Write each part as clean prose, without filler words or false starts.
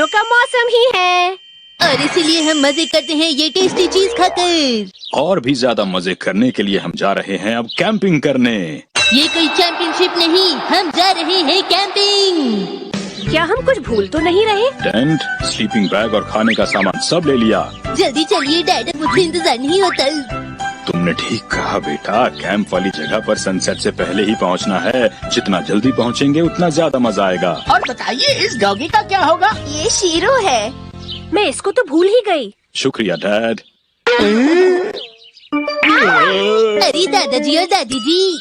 का मौसम ही है और इसीलिए हम मजे करते हैं ये टेस्टी चीज खाकर। और भी ज्यादा मजे करने के लिए हम जा रहे हैं अब कैंपिंग करने। ये कोई चैंपियनशिप नहीं, हम जा रहे हैं कैंपिंग। क्या हम कुछ भूल तो नहीं रहे? टेंट, स्लीपिंग बैग और खाने का सामान सब ले लिया। जल्दी चलिए डैड, मुझसे इंतजार नहीं होता। तुमने ठीक कहा बेटा, कैंप वाली जगह पर सनसेट से पहले ही पहुंचना है। जितना जल्दी पहुंचेंगे उतना ज्यादा मजा आएगा। और बताइए इस डॉगी का क्या होगा? ये शीरो है। मैं इसको तो भूल ही गई। शुक्रिया डैड। अरे दादाजी और दादी जी,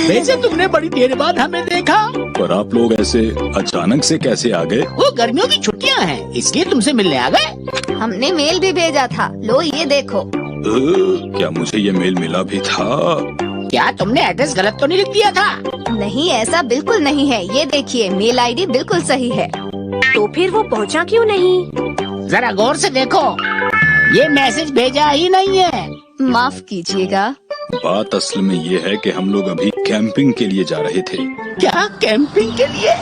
वैसे तुमने बड़ी देर बाद हमें देखा। पर आप लोग ऐसे अचानक से कैसे आ गए? वो गर्मियों की छुट्टियां हैं, इसलिए तुमसे मिलने आ गए। हमने मेल भी भेजा था, लो ये देखो। क्या मुझे ये मेल मिला भी था? क्या तुमने एड्रेस गलत तो नहीं लिख दिया था? नहीं, ऐसा बिल्कुल नहीं है। ये देखिए, मेल आईडी बिल्कुल सही है। तो फिर वो पहुंचा क्यों नहीं? जरा गौर से देखो, ये मैसेज भेजा ही नहीं है। माफ कीजिएगा। बात असल में ये है कि हम लोग अभी कैंपिंग के लिए जा रहे थे। क्या कैंपिंग के लिए?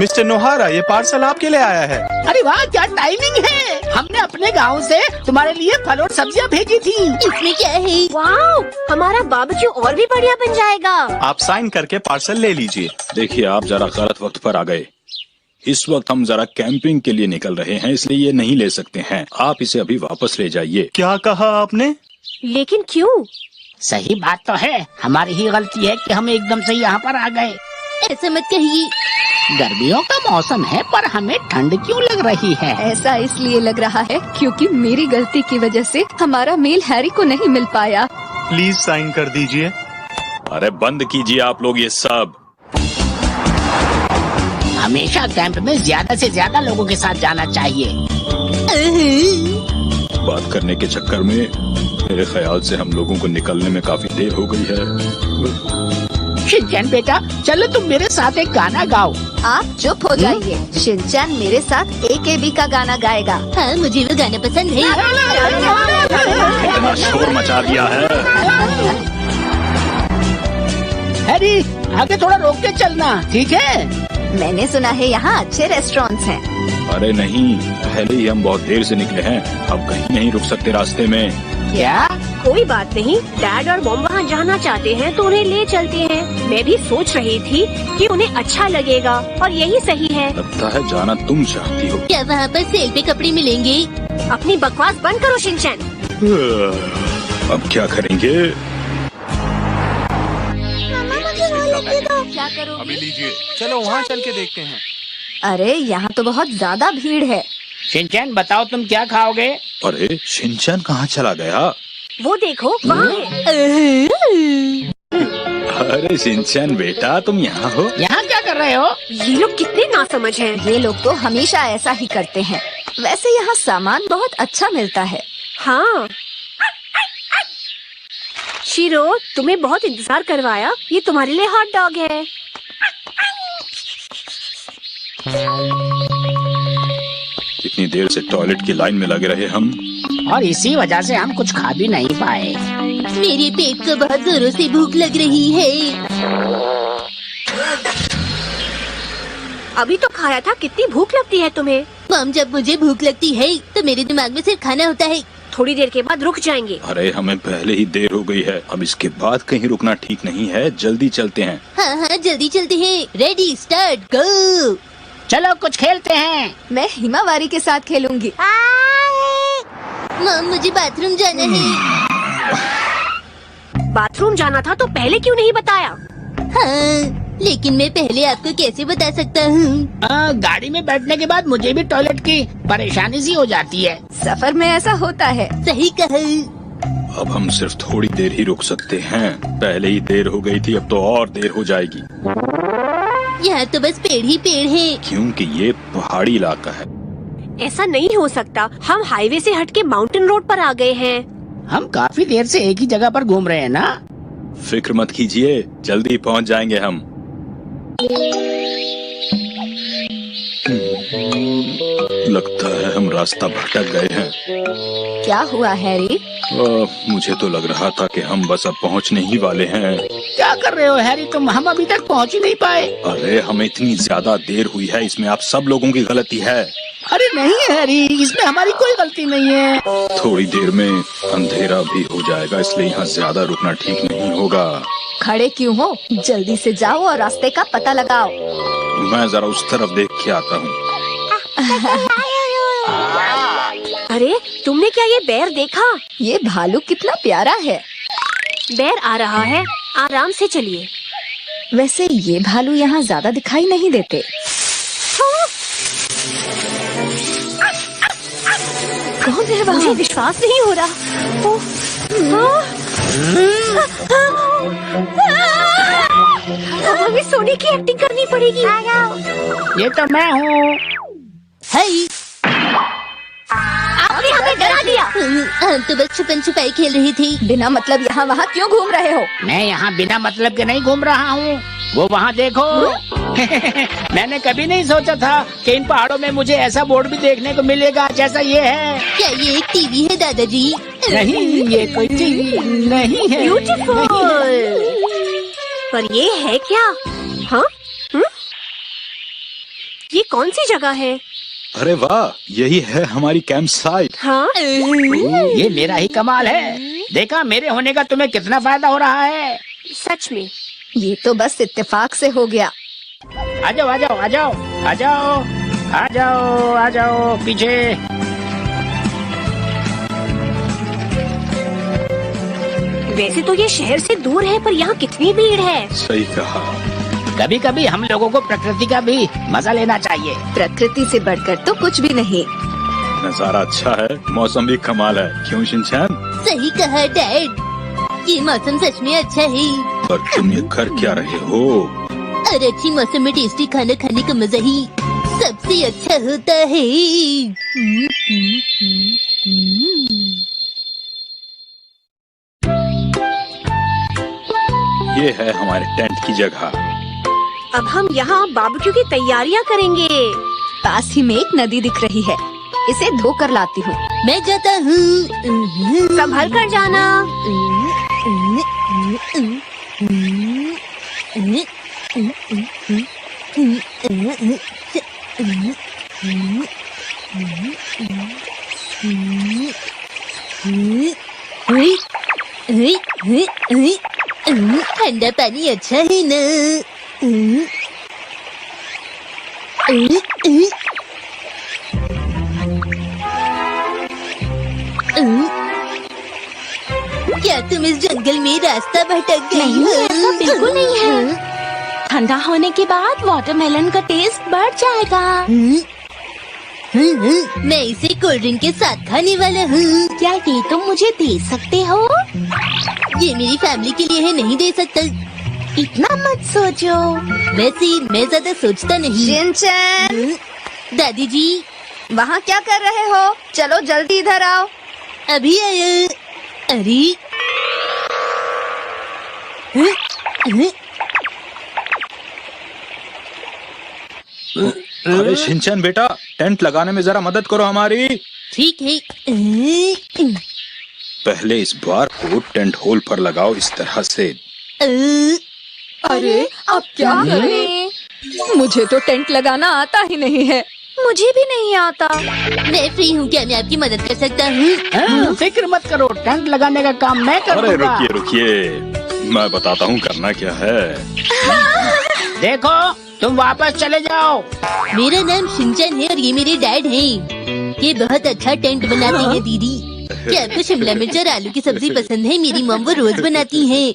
मिस्टर नोहारा, ये पार्सल आपके लिए आया है। अरे वाह, क्या टाइमिंग है। हमने अपने गांव से तुम्हारे लिए फल और सब्जियां भेजी थी। इसमें क्या है? वाओ, हमारा बारबेक्यू और भी बढ़िया बन जाएगा। आप साइन करके पार्सल ले लीजिए। देखिए, आप जरा गलत वक्त पर आ गए। इस वक्त हम जरा कैंपिंग के लिए निकल रहे हैं, इसलिए ये नहीं ले सकते हैं। आप इसे अभी वापस ले जाइए। क्या कहा आपने? लेकिन क्यों? सही बात तो है, हमारी ही गलती है कि हम एकदम से यहाँ पर आ गए। ऐसा मत कहिए। गर्मियों का मौसम है, पर हमें ठंड क्यों लग रही है? ऐसा इसलिए लग रहा है क्योंकि मेरी गलती की वजह से हमारा मेल हैरी को नहीं मिल पाया। प्लीज साइन कर दीजिए। अरे बंद कीजिए आप लोग ये सब। हमेशा कैंप में ज्यादा से ज्यादा लोगों के साथ जाना चाहिए। बात करने के चक्कर में मेरे ख्याल से हम लोगों को निकलने में काफी देर हो गई है। शिनचैन बेटा, चलो तुम मेरे साथ एक गाना गाओ। आप चुप हो जाइए। शिनचैन मेरे साथ AKB का गाना गाएगा। हाँ, मुझे वो गाना पसंद है। इतना शोर मचा दिया है। हैरी, आगे थोड़ा रोक के चलना, ठीक है? मैंने सुना है यहाँ अच्छे रेस्टोरेंट्स हैं। अरे नहीं, पहले ही हम बहुत देर से निकले हैं, अब कहीं नहीं रुक सकते रास्ते में। क्या? कोई बात नहीं, डैड और मॉम वहाँ जाना चाहते हैं तो उन्हें ले चलते हैं। मैं भी सोच रही थी कि उन्हें अच्छा लगेगा और यही सही है। लगता है जाना तुम चाहती हो। क्या वहाँ पर सेल पे कपड़े मिलेंगे? अपनी बकवास बंद करो शिनचैन। अब क्या करेंगे? क्या करोगे? अभी लीजिए, चलो वहाँ चल के देखते हैं। अरे यहाँ तो बहुत ज्यादा भीड़ है। शिनचैन बताओ तुम क्या खाओगे? अरे शिनचैन कहाँ चला गया? वो देखो वहाँ है। अरे शिनचैन बेटा, तुम यहाँ हो? यहाँ क्या कर रहे हो? ये लोग कितने नासमझ हैं। ये लोग तो हमेशा ऐसा ही करते हैं। वैसे यहाँ सामान बहुत अच्छा मिलता है। हाँ शीरो, तुम्हें बहुत इंतजार करवाया। ये तुम्हारे लिए हॉट डॉग है। इतनी देर से टॉयलेट की लाइन में लगे रहे हम, और इसी वजह से हम कुछ खा भी नहीं पाए। मेरे पेट को बहुत जोरों से भूख लग रही है। अभी तो खाया था, कितनी भूख लगती है तुम्हें? मॉम, जब मुझे भूख लगती है तो मेरे दिमाग में सिर्फ खाना होता है। थोड़ी देर के बाद रुक जाएंगे। अरे हमें पहले ही देर हो गई है, अब इसके बाद कहीं रुकना ठीक नहीं है। जल्दी चलते हैं। हाँ हाँ, जल्दी चलते हैं। रेडी, स्टार्ट, गो। चलो कुछ खेलते हैं। मैं हिमावारी के साथ खेलूंगी। मॉम, मुझे बाथरूम जाना है। बाथरूम जाना था तो पहले क्यों नहीं बताया? हाँ, लेकिन मैं पहले आपको कैसे बता सकता हूँ? गाड़ी में बैठने के बाद मुझे भी टॉयलेट की परेशानी सी हो जाती है। सफर में ऐसा होता है। सही कहा। अब हम सिर्फ थोड़ी देर ही रुक सकते हैं। पहले ही देर हो गई थी, अब तो और देर हो जाएगी। यहाँ तो बस पेड़ ही पेड़ हैं। क्योंकि ये पहाड़ी इलाका है। ऐसा नहीं हो सकता, हम हाईवे से हटके माउंटेन रोड पर आ गए हैं। हम काफी देर से एक ही जगह पर घूम रहे हैं ना। फिक्र मत कीजिए, जल्दी पहुँच जाएंगे हम। लगता है हम रास्ता भटक गए हैं। क्या हुआ हैरी? मुझे तो लग रहा था कि हम बस अब पहुंचने ही वाले हैं। क्या कर रहे हो हैरी तुम? हम अभी तक पहुंच ही नहीं पाए। अरे हमें इतनी ज्यादा देर हुई है, इसमें आप सब लोगों की गलती है। अरे नहीं हैरी, इसमें हमारी कोई गलती नहीं है। थोड़ी देर में अंधेरा भी हो जाएगा, इसलिए यहाँ ज्यादा रुकना ठीक नहीं होगा। खड़े क्यों हो? जल्दी से जाओ और रास्ते का पता लगाओ। मैं जरा उस तरफ देख के आता हूँ। अरे तुमने क्या ये बेर देखा? ये भालू कितना प्यारा है। बेर आ रहा है, आराम से चलिए। वैसे ये भालू यहाँ ज्यादा दिखाई नहीं देते। कौन है वहाँ? मुझे विश्वास नहीं हो रहा। अब हमें सोने की एक्टिंग करनी पड़ेगी। ये तो मैं हूँ। आपने हमें डरा दिया। हम तो बस छुपन छुपाई खेल रही थी। बिना मतलब यहाँ वहाँ क्यों घूम रहे हो? मैं यहाँ बिना मतलब के नहीं घूम रहा हूँ। वो वहाँ देखो। मैंने कभी नहीं सोचा था कि इन पहाड़ों में मुझे ऐसा बोर्ड भी देखने को मिलेगा जैसा ये है। क्या ये एक टीवी है दादाजी? नहीं, ये कोई टीवी नहीं है। ब्यूटीफुल। पर ये है क्या? हाँ? ये कौन सी जगह है? अरे वाह, यही है हमारी कैंप साइट। हाँ? ये मेरा ही कमाल है। देखा, मेरे होने का तुम्हें कितना फायदा हो रहा है। सच में। ये तो बस इत्तेफाक से हो गया। आ जाओ आ जाओ आ जाओ आ जाओ आ जाओ आ जाओ पीछे। वैसे तो ये शहर से दूर है, पर यहाँ कितनी भीड़ है। सही कहा। कभी कभी हम लोगों को प्रकृति का भी मजा लेना चाहिए। प्रकृति से बढ़कर तो कुछ भी नहीं। नजारा अच्छा है, मौसम भी कमाल है। क्यों शिनचैन? सही कहा डैड, ये मौसम सच में अच्छा है। पर तुम ये कर क्या रहे हो? और अच्छी मौसम में टेस्टी खाना खाने का मजा ही सबसे अच्छा होता है। ये है हमारे टेंट की जगह। अब हम यहाँ बारबेक्यू की तैयारियाँ करेंगे। पास ही में एक नदी दिख रही है, इसे धो कर लाती हूँ। मैं जाता हूँ। संभल कर जाना। ठंडा पानी अच्छा है ना? क्या तुम इस जंगल में रास्ता भटक गई हो? ऐसा बिल्कुल नहीं है। ठंडा होने के बाद वाटरमेलन का टेस्ट बढ़ जाएगा। मैं इसे कोल्ड ड्रिंक के साथ खाने वाला हूँ। क्या ये तुम मुझे दे सकते हो? ये मेरी फैमिली के लिए है, नहीं दे सकता। इतना मत सोचो। वैसे मैं ज्यादा सोचता नहीं। शिनचैन, दादी जी वहाँ क्या कर रहे हो? चलो जल्दी इधर आओ। अभी आया। अरे अरे शिनचैन बेटा, टेंट लगाने में जरा मदद करो हमारी। ठीक है। पहले इस बार को टेंट होल पर लगाओ, इस तरह से। अरे अब क्या करें? मुझे तो टेंट लगाना आता ही नहीं है। मुझे भी नहीं आता। मैं फ्री हूँ, क्या मैं आपकी मदद कर सकता हूँ? फिक्र मत करो, टेंट लगाने का काम मैं कर अरे दूंगा। रुकिए रुकिए, मैं बताता हूँ करना क्या है। देखो, तुम वापस चले जाओ। मेरा नाम शिनचैन है और ये मेरे डैड हैं। ये बहुत अच्छा टेंट बनाते हैं दीदी। क्या आपको शिमला मिर्च और आलू की सब्जी पसंद है? मेरी मॉम वो रोज बनाती हैं।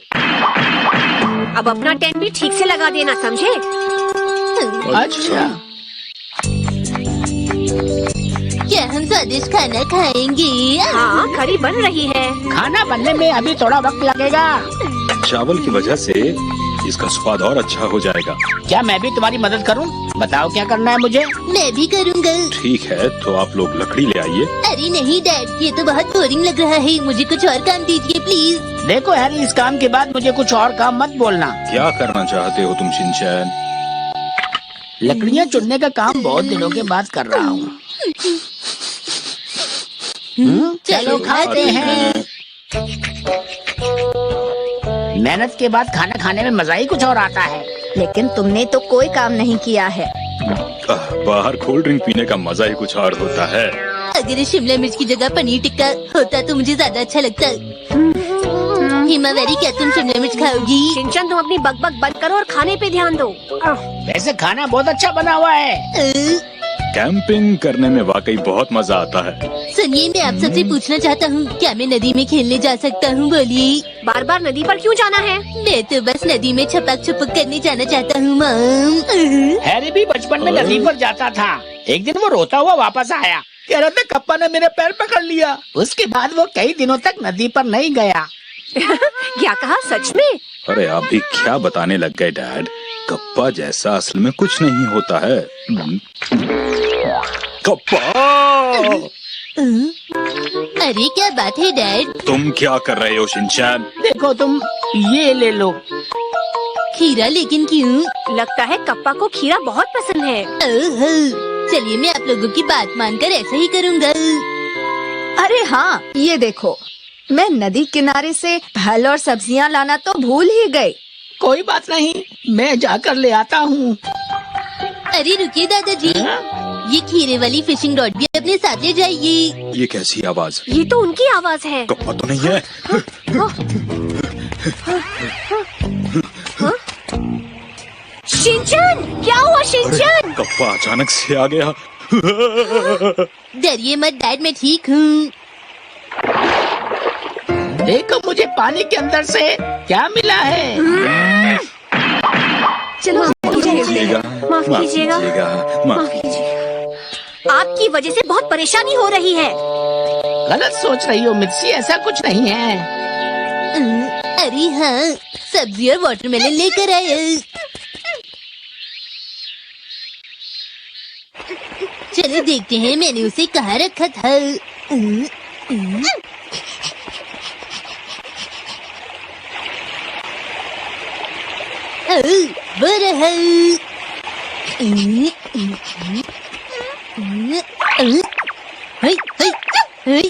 अब अपना टेंट भी ठीक से लगा देना, समझे? अच्छा, क्या हम स्वादिष्ट खाना खाएंगे? हाँ, करी बन रही है। खाना बनने में अभी थोड़ा वक्त लगेगा। चावल की वजह से इसका स्वाद और अच्छा हो जाएगा। क्या मैं भी तुम्हारी मदद करूं? बताओ क्या करना है मुझे। मैं भी करूँगा। ठीक है, तो आप लोग लकड़ी ले आइए। अरे नहीं डैड, ये तो बहुत बोरिंग लग रहा है। मुझे कुछ और काम दीजिए प्लीज। देखो हैरी, इस काम के बाद मुझे कुछ और काम मत बोलना। क्या करना चाहते हो तुम शिनचैन? लकड़ियाँ चुनने का काम बहुत दिनों के बाद कर रहा हूँ। चलो खाते हैं। मेहनत के बाद खाना खाने में मजा ही कुछ और आता है। लेकिन तुमने तो कोई काम नहीं किया है। बाहर कोल्ड ड्रिंक पीने का मजा ही कुछ और होता है। अगर शिमला मिर्च की जगह पनीर टिक्का होता तो मुझे ज्यादा अच्छा लगता। हिमावरी, क्या तुम शिमला मिर्च खाओगी? शिनचैन, तुम अपनी बकबक बंद करो और खाने पे ध्यान दो। वैसे खाना बहुत अच्छा बना हुआ है। कैंपिंग करने में वाकई बहुत मजा आता है। सुनिए, मैं आप सबसे पूछना चाहता हूँ, क्या मैं नदी में खेलने जा सकता हूँ? बोलिए। बार बार नदी पर क्यों जाना है? मैं तो बस नदी में छपक छपक करने जाना चाहता हूँ मॉम। हैरी भी बचपन में नदी पर जाता था। एक दिन वो रोता हुआ वापस आया, कह रहा था कप्पा ने मेरे पैर पकड़ लिया। उसके बाद वो कई दिनों तक नदी पर नहीं गया। क्या कहा? सच में? अरे आप भी क्या बताने लग गए डैड। कप्पा जैसा असल में कुछ नहीं होता है। कप्पा! अरे क्या बात है डैड? तुम क्या कर रहे हो शिनचैन? देखो तुम, ये ले लो। खीरा? लेकिन क्यों? लगता है कप्पा को खीरा बहुत पसंद है। ओहो, चलिए मैं आप लोगों की बात मानकर ऐसा ही करूँगा। अरे हाँ, ये देखो, मैं नदी किनारे से फल और सब्जियाँ लाना तो भूल ही गई। कोई बात नहीं, मैं जाकर ले आता हूँ। अरे रुकिए दादाजी, ये खीरे वाली फिशिंग रॉड भी अपने साथ ले जाइए। ये कैसी आवाज? ये तो उनकी आवाज है। कप्पा तो नहीं है। शिनचैन, क्या हुआ शिनचैन? कप्पा अचानक से आ गया। डरिए मत डैड, मैं ठीक हूँ। देखो मुझे पानी के अंदर से क्या मिला है। चलो माफ कीजिएगा, माफ कीजिएगा। माफ कीजिएगा। आपकी वजह से बहुत परेशानी हो रही है। गलत सोच रही हो मिर्ची, ऐसा कुछ नहीं है। अरे हाँ, सब्जी और वाटरमेलन लेकर आए। चलो देखते हैं मैंने उसे कहाँ रखा था। वो रहा। हाय, हाय, हाय।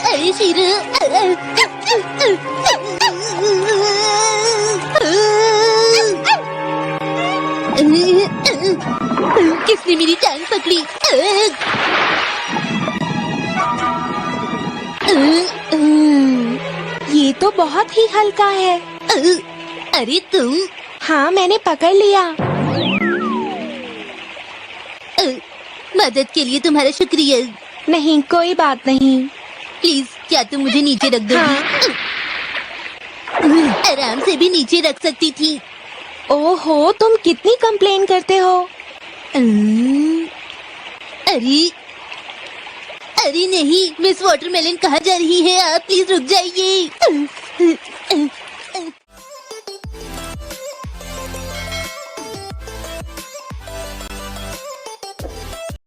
अरे शीरू, किसने मेरी टांग पकड़ी? ये तो बहुत ही हल्का है। अरे तुम? हाँ, मैंने पकड़ लिया। मदद के लिए तुम्हारा शुक्रिया। नहीं, कोई बात नहीं। प्लीज, क्या तुम मुझे नीचे रख दोगी? आराम से भी नीचे रख सकती थी। ओहो, तुम कितनी कंप्लेन करते हो। अरे अरे नहीं, मिस वाटरमेलन कहाँ जा रही है? आप प्लीज रुक जाइए।